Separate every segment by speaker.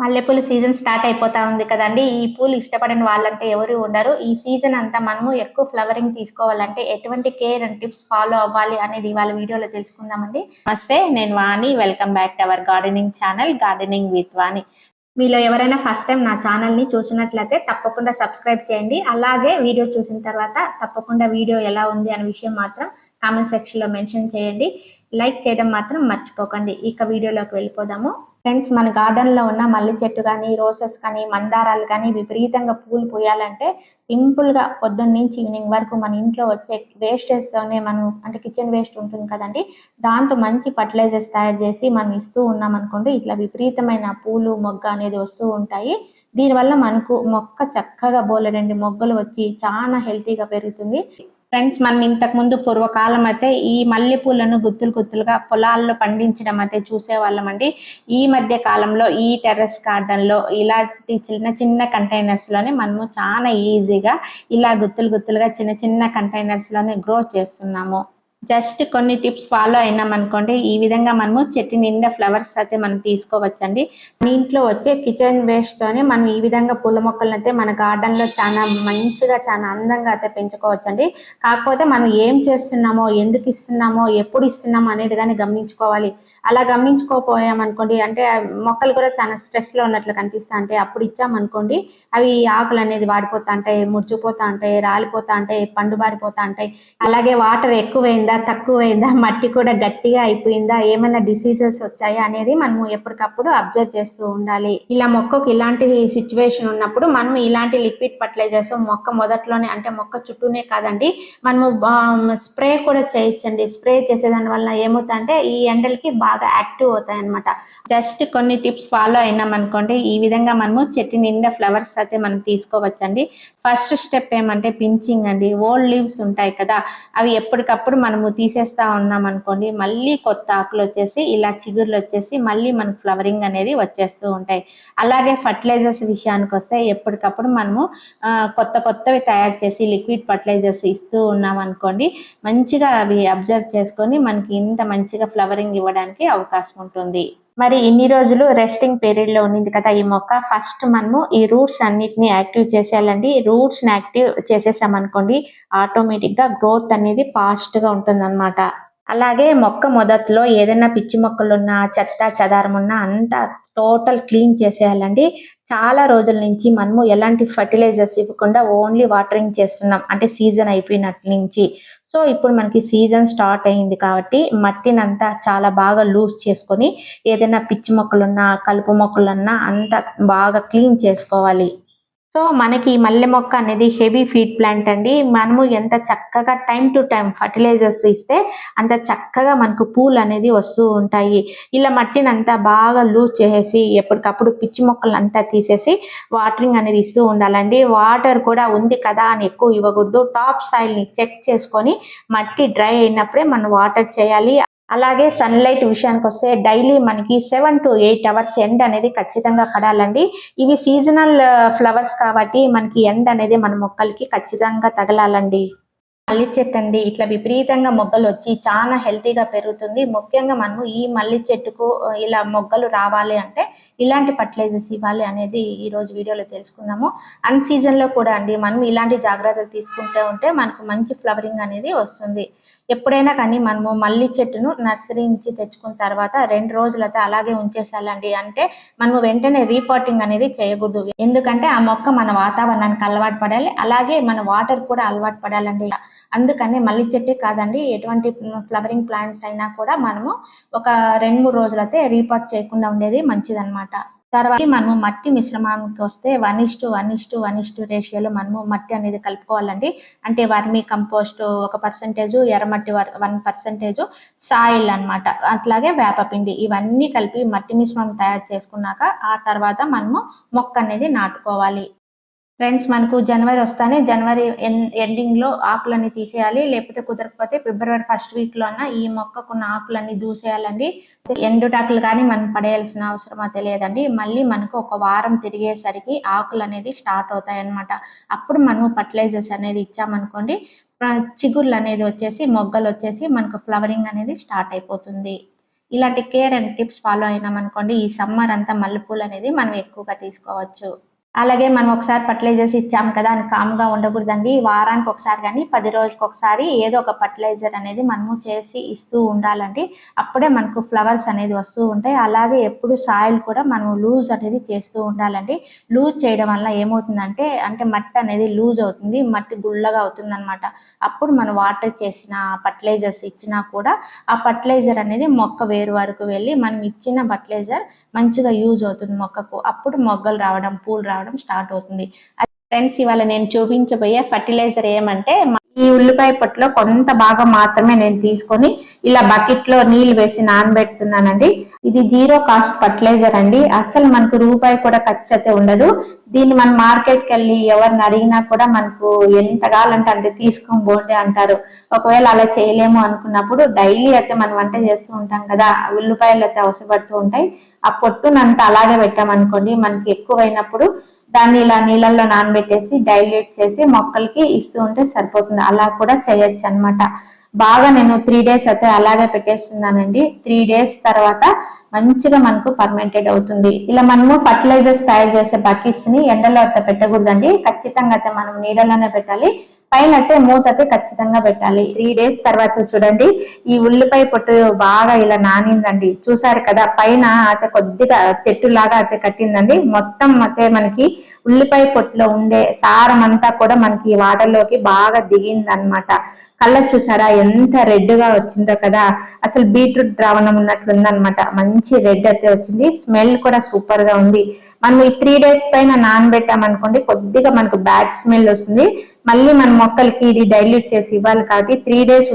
Speaker 1: మల్లెపూల season start అయిపోతా ఉంది కదండీ! ఈ పూలు ఇష్టపడని వాళ్ళంటే ఎవరు ఉండరు. ఈ సీజన్ అంతా మనము ఎక్కువ ఫ్లవరింగ్ తీసుకోవాలంటే ఎటువంటి కేర్ అండ్ టిప్స్ ఫాలో అవ్వాలి అనేది ఇవాళ వీడియోలో తెలుసుకుందామండి. నమస్తే, నేను Vani. Welcome back to our gardening channel gardening with Vani. మీలో ఎవరైనా ఫస్ట్ టైం నా ఛానల్‌ని చూసినట్లయితే తప్పకుండా సబ్స్క్రైబ్ చేయండి. అలాగే వీడియో చూసిన తర్వాత తప్పకుండా వీడియో ఎలా ఉంది అనే విషయం మాత్రం కామెంట్ సెక్షన్‌లో మెన్షన్ చేయండి. లైక్ చేయడం మాత్రం మర్చిపోకండి. ఇక వీడియోలోకి వెళ్ళిపోదాము. ఫ్రెండ్స్, మన గార్డెన్‌లో ఉన్న మల్లె చెట్టు కానీ, రోసెస్ కానీ, మందారాలు కానీ విపరీతంగా పూలు పూయాలంటే సింపుల్‌గా పొద్దున్న నుంచి ఈవినింగ్ వరకు మన ఇంట్లో వచ్చే వేస్టేజ్‌తోనే మనం అంటే కిచెన్ వేస్ట్ ఉంటుంది కదండీ! దాంతో మంచి ఫర్టిలైజర్స్ తయారు చేసి మనం ఇస్తూ ఉన్నామనుకోండి, ఇట్లా విపరీతమైన పూలు, మొగ్గ అనేది వస్తూ ఉంటాయి. దీనివల్ల మనకు మొక్క చక్కగా బోలెడన్ని మొగ్గలు వచ్చి చాలా హెల్తీగా పెరుగుతుంది. ఫ్రెండ్స్, మనం ఇంతకు ముందు పూర్వకాలం అయితే ఈ మల్లె పూలను గుత్తులు గుత్తులుగా పొలాల్లో పండించడం అయితే చూసేవాళ్ళమండి. ఈ మధ్య కాలంలో ఈ టెర్రస్ గార్డెన్ లో ఇలాంటి చిన్న చిన్న కంటైనర్స్ లోనే మనము చాలా ఈజీగా ఇలా గుత్తులు గుత్తులుగా చిన్న చిన్న కంటైనర్స్ లోనే గ్రో చేస్తున్నాము. జస్ట్ కొన్ని టిప్స్ ఫాలో అయినామనుకోండి, ఈ విధంగా మనము చెట్టు నిండా ఫ్లవర్స్ అయితే మనం తీసుకోవచ్చండి. మన ఇంట్లో వచ్చే కిచెన్ వేస్ట్ తోనే మనం ఈ విధంగా పూల మొక్కలను అయితే మన గార్డెన్ లో చాలా మంచిగా చాలా అందంగా అయితే పెంచుకోవచ్చండి. కాకపోతే మనం ఏం చేస్తున్నామో, ఎందుకు ఇస్తున్నామో, ఎప్పుడు ఇస్తున్నామో అనేది కానీ గమనించుకోవాలి. అలా గమనించుకోపోయామనుకోండి, అంటే మొక్కలు కూడా చాలా స్ట్రెస్ లో ఉన్నట్లు కనిపిస్తా అంటే అప్పుడు ఇచ్చామనుకోండి, అవి ఆకులు అనేది వాడిపోతా ఉంటాయి, ముడిచిపోతా ఉంటాయి, రాలిపోతా ఉంటాయి, పండు బారిపోతా ఉంటాయి. అలాగే వాటర్ ఎక్కువైందా, తక్కువైందా, మట్టి కూడా గట్టిగా అయిపోయిందా, ఏమైనా డిసీజెస్ వచ్చాయా అనేది మనము ఎప్పటికప్పుడు అబ్జర్వ్ చేస్తూ ఉండాలి. ఇలా మొక్కకు ఇలాంటి సిచ్యువేషన్ ఉన్నప్పుడు మనం ఇలాంటి లిక్విడ్ ఫర్టిలైజర్స్ మొక్క మొదట్లోనే అంటే మొక్క చుట్టూనే కాదండి, మనము స్ప్రే కూడా చేయొచ్చండి. స్ప్రే చేసేదాని వల్ల ఏమవుతుందంటే ఈ ఎండలకి బాగా యాక్టివ్ అవుతాయి అనమాట. జస్ట్ కొన్ని టిప్స్ ఫాలో అయినామనుకోండి, ఈ విధంగా మనము చెట్టు నిండా ఫ్లవర్స్ అయితే మనం తీసుకోవచ్చండి. ఫస్ట్ స్టెప్ ఏమంటే పించింగ్ అండి. ఓల్డ్ లీవ్స్ ఉంటాయి కదా, అవి ఎప్పటికప్పుడు మనము తీసేస్తా ఉన్నాం అనుకోండి, మళ్ళీ కొత్త ఆకులు వచ్చేసి ఇలా చిగుర్లు వచ్చేసి మళ్ళీ మనకు ఫ్లవరింగ్ అనేది వచ్చేస్తూ ఉంటాయి. అలాగే ఫర్టిలైజర్స్ విషయానికి వస్తే ఎప్పటికప్పుడు మనము కొత్త కొత్తవి తయారు చేసి లిక్విడ్ ఫర్టిలైజర్స్ ఇస్తూ ఉన్నాం అనుకోండి, మంచిగా అవి అబ్జర్వ్ చేసుకొని మనకి ఇంత మంచిగా ఫ్లవరింగ్ ఇవ్వడానికి అవకాశం ఉంటుంది. మరి ఇన్ని రోజులు రెస్టింగ్ పీరియడ్ లో ఉన్నింది కదా ఈ మొక్క, ఫస్ట్ మనము ఈ రూట్స్ అన్నిటిని యాక్టివ్ చేసేయాలండి. రూట్స్ ని యాక్టివ్ చేసేసామనుకోండి, ఆటోమేటిక్ గా గ్రోత్ అనేది ఫాస్ట్ గా ఉంటుందన్నమాట. అలాగే మొక్క మొదట్లో ఏదైనా పిచ్చి మొక్కలున్నా, చెత్త చెదారం ఉన్నా అంతా టోటల్ క్లీన్ చేసేయాలండి. చాలా రోజుల నుంచి మనము ఎలాంటి ఫర్టిలైజర్స్ ఇవ్వకుండా ఓన్లీ వాటరింగ్ చేస్తున్నాం, అంటే సీజన్ అయిపోయినట్ల నుంచి. సో ఇప్పుడు మనకి సీజన్ స్టార్ట్ అయింది కాబట్టి మట్టినంతా చాలా బాగా లూజ్ చేసుకొని ఏదైనా పిచ్చి మొక్కలున్నా, కలుపు మొక్కలున్నా అంతా బాగా క్లీన్ చేసుకోవాలి. సో మనకి ఈ మల్లె మొక్క అనేది హెవీ ఫీడ్ ప్లాంట్ అండి. మనము ఎంత చక్కగా టైం టు టైం ఫర్టిలైజర్స్ ఇస్తే అంత చక్కగా మనకు పూలు అనేది వస్తూ ఉంటాయి. ఇలా మట్టిని అంతా బాగా లూజ్ చేసేసి ఎప్పటికప్పుడు పిచ్చి మొక్కలు అంతా తీసేసి వాటరింగ్ అనేది ఇస్తూ ఉండాలండి. వాటర్ కూడా ఉంది కదా అని ఎక్కువ ఇవ్వకూడదు. టాప్ సాయిల్ ని చెక్ చేసుకొని మట్టి డ్రై అయినప్పుడే మనం వాటర్ చేయాలి. అలాగే సన్లైట్ విషయానికి వస్తే డైలీ మనకి 7 to 8 అవర్స్ ఎండ్ అనేది ఖచ్చితంగా పడాలండి. ఇవి సీజనల్ ఫ్లవర్స్ కాబట్టి మనకి ఎండ్ అనేది మన మొక్కలకి ఖచ్చితంగా తగలాలండి. మల్లి చెట్టు అండి, ఇట్లా విపరీతంగా మొగ్గలు వచ్చి చాలా హెల్తీగా పెరుగుతుంది. ముఖ్యంగా మనము ఈ మల్లి చెట్టుకు ఇలా మొగ్గలు రావాలి అంటే ఇలాంటి ఫర్టిలైజర్స్ ఇవ్వాలి అనేది ఈ రోజు వీడియోలో తెలుసుకుందాము. అన్ సీజన్ లో కూడా అండి మనం ఇలాంటి జాగ్రత్తలు తీసుకుంటూ ఉంటే మనకు మంచి ఫ్లవరింగ్ అనేది వస్తుంది. ఎప్పుడైనా కానీ మనము మల్లి చెట్టును నర్సరీ నుంచి తెచ్చుకున్న తర్వాత 2 రోజులైతే అలాగే ఉంచేసాలండి. అంటే మనము వెంటనే రీపాటింగ్ అనేది చేయకూడదు. ఎందుకంటే ఆ మొక్క మన వాతావరణానికి అలవాటు పడాలి, అలాగే మన వాటర్ కూడా అలవాటు పడాలండి. అందుకని మల్లి చెట్టే కాదండి, ఎటువంటి ఫ్లవరింగ్ ప్లాంట్స్ అయినా కూడా మనము ఒక 2-3 రోజులైతే రీపాట్ చేయకుండా ఉండేది మంచిదన్నమాట. తర్వాత మనము మట్టి మిశ్రమానికి వస్తే 1:1:1 రేషియోలో మనము మట్టి అనేది కలుపుకోవాలండి. అంటే వర్మీ కంపోస్ట్ 1%, ఎర్రమట్టి 1%, సాయిల్ అన్నమాట. అట్లాగే వేపపిండి, ఇవన్నీ కలిపి మట్టి మిశ్రమం తయారు చేసుకున్నాక ఆ తర్వాత మనము మొక్క అనేది నాటుకోవాలి. ఫ్రెండ్స్, మనకు జనవరి వస్తానే జనవరి ఎండింగ్ లో ఆకులన్నీ తీసేయాలి. లేకపోతే కుదరకపోతే ఫిబ్రవరి ఫస్ట్ వీక్ లో అన్న ఈ మొక్కకున్న ఆకులన్నీ దూసేయాలండి. ఎండుటాకులు కానీ మనం పడేయాల్సిన అవసరమా తెలియదండి. మళ్ళీ మనకు ఒక వారం తిరిగేసరికి ఆకులు అనేది స్టార్ట్ అవుతాయి అన్నమాట. అప్పుడు మనము ఫర్టిలైజర్స్ అనేది ఇచ్చామనుకోండి, చిగుర్లు అనేది వచ్చేసి మొగ్గలు వచ్చేసి మనకు ఫ్లవరింగ్ అనేది స్టార్ట్ అయిపోతుంది. ఇలాంటి కేర్ అండ్ టిప్స్ ఫాలో అయినాం అనుకోండి, ఈ సమ్మర్ అంతా మల్లెపూలు అనేది మనం ఎక్కువగా తీసుకోవచ్చు. అలాగే మనం ఒకసారి ఫర్టిలైజర్స్ ఇచ్చాం కదా అని కామ్గా ఉండకూడదండి. వారానికి ఒకసారి కానీ 10 రోజులకు ఒకసారి ఏదో ఒక ఫర్టిలైజర్ అనేది మనము చేసి ఇస్తూ ఉండాలండి. అప్పుడే మనకు ఫ్లవర్స్ అనేది వస్తూ ఉంటాయి. అలాగే ఎప్పుడు సాయిల్ కూడా మనం లూజ్ అనేది చేస్తూ ఉండాలండి. లూజ్ చేయడం వల్ల ఏమవుతుందంటే మట్టి అనేది లూజ్ అవుతుంది, మట్టి గుల్లగా అవుతుందన్నమాట. అప్పుడు మనం వాటర్ చేసిన ఫర్టిలైజర్స్ ఇచ్చినా కూడా ఆ ఫర్టిలైజర్ అనేది మొక్క వేరు వరకు వెళ్ళి మనం ఇచ్చిన ఫర్టిలైజర్ మంచిగా యూజ్ అవుతుంది మొక్కకు. అప్పుడు మొగ్గలు రావడం, పూలు రావడం స్టార్ట్ అవుతుంది. ఫ్రెండ్స్, ఇవాళ నేను చూపించబోయే ఫర్టిలైజర్ ఏమంటే, ఈ ఉల్లిపాయ పొట్టులో కొంత భాగం మాత్రమే నేను తీసుకొని ఇలా బకెట్ లో నీళ్లు వేసి నానబెడుతున్నానండి. ఇది జీరో కాస్ట్ ఫర్టిలైజర్ అండి. అసలు మనకు రూపాయి కూడా ఖర్చు అయితే ఉండదు. దీన్ని మనం మార్కెట్కి వెళ్ళి ఎవరిని అడిగినా కూడా మనకు ఎంత కావాలంటే అంతే తీసుకొని పోండి అంటారు. ఒకవేళ అలా చేయలేము అనుకున్నప్పుడు డైలీ అయితే మనం వంట చేస్తూ ఉంటాం కదా, ఉల్లిపాయలు అయితే అవసరపడుతూ ఉంటాయి. ఆ పొట్టునంతా అలాగే పెట్టామనుకోండి, మనకి ఎక్కువైనప్పుడు దాన్ని ఇలా నీళ్ళల్లో నానబెట్టేసి డైల్యూట్ చేసి మొక్కలకి ఇస్తూ ఉంటే సరిపోతుంది. అలా కూడా చేయొచ్చు అనమాట. బాగా నేను 3 days అయితే అలాగే పెట్టేస్తున్నానండి. 3 days తర్వాత మంచిగా మనకు ఫర్మెంటెడ్ అవుతుంది. ఇలా మనము ఫర్టిలైజర్స్ తయారు చేసే బకెట్స్ ని ఎండలో అయితే పెట్టకూడదండి. ఖచ్చితంగా అయితే మనం నీడలోనే పెట్టాలి. పైన అయితే మూత అయితే ఖచ్చితంగా పెట్టాలి. 3 days తర్వాత చూడండి, ఈ ఉల్లిపాయ పొట్టు బాగా ఇలా నానిందండి. చూసారు కదా, పైన అయితే కొద్దిగా తెట్టులాగా అయితే కట్టిందండి. మొత్తం అయితే మనకి ఉల్లిపాయ పొట్టులో ఉండే సారం అంతా కూడా మనకి వాటర్ లోకి బాగా దిగింది అనమాట. కలర్ చూసారా ఎంత రెడ్ గా వచ్చిందో కదా, అసలు బీట్రూట్ ద్రావణం ఉన్నట్లుంది అనమాట. మంచి రెడ్ అయితే వచ్చింది. స్మెల్ కూడా సూపర్ గా ఉంది. మనం ఈ 3 days పైన నానబెట్టామనుకోండి, కొద్దిగా మనకు బ్యాడ్ స్మెల్ వస్తుంది. మళ్ళీ మన మొక్కలకి ఇది డైల్యూట్ చేసి ఇవ్వాలి కాబట్టి 3 days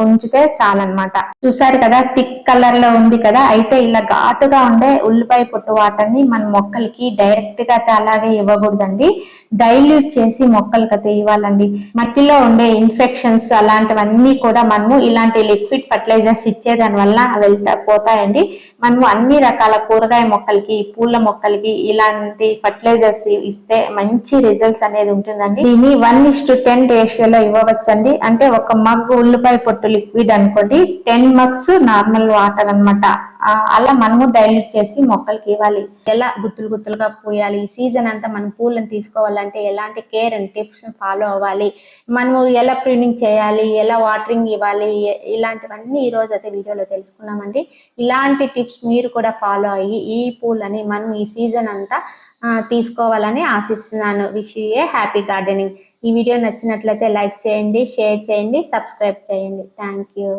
Speaker 1: ఉంచితే చాలన్నమాట. చూసారు కదా, థిక్ కలర్ లో ఉంది కదా. అయితే ఇలా ఘాటుగా ఉండే ఉల్లిపాయ పొట్టు వాటర్ ని మన మొక్కలకి డైరెక్ట్ గా అలాగే ఇవ్వకూడదండి. డైల్యూట్ చేసి మొక్కలకి అయితే ఇవ్వాలండి. మట్టిలో ఉండే ఇన్ఫెక్షన్స్ అలాంటివన్నీ కూడా మనము ఇలాంటి లిక్విడ్ ఫర్టిలైజర్స్ ఇచ్చేదాని వల్ల వెళ్తా పోతాయండి. మనము అన్ని రకాల కూరగాయ మొక్కలకి, పూల మొక్కలకి ఇలాంటి ఫర్టిలైజర్స్ ఇస్తే మంచి రిజల్ట్స్ అనేది ఉంటుందండి. దీన్ని 1:10 రేషియోలో ఇవ్వవచ్చండి. అంటే ఒక మగ్ ఉల్లిపాయ పొట్టు లిక్విడ్ అనుకోండి, 10 mugs నార్మల్ వాటర్ అనమాట. అలా మనము డైల్యూట్ చేసి మొక్కలకి ఇవ్వాలి. ఎలా గుత్తులు గుత్తులుగా పూయాలి, సీజన్ అంతా మనం పూలను తీసుకోవాలంటే ఎలాంటి కేర్ అండ్ టిప్స్ ఫాలో అవ్వాలి, మనము ఎలా ప్రూనింగ్ చేయాలి, ఎలా వాటరింగ్ ఇవ్వాలి, ఇలాంటివన్నీ ఈ రోజు అయితే వీడియోలో తెలుసుకున్నామండి. ఇలాంటి టిప్స్ మీరు కూడా ఫాలో అయ్యి ఈ పూలని మనం ఈ సీజన్ అంతా తీసుకోవాలని ఆశిస్తున్నాను. Wish you A happy gardening. ఈ వీడియో నచ్చినట్లయితే లైక్ చేయండి, షేర్ చేయండి, సబ్స్క్రైబ్ చేయండి. Thank you.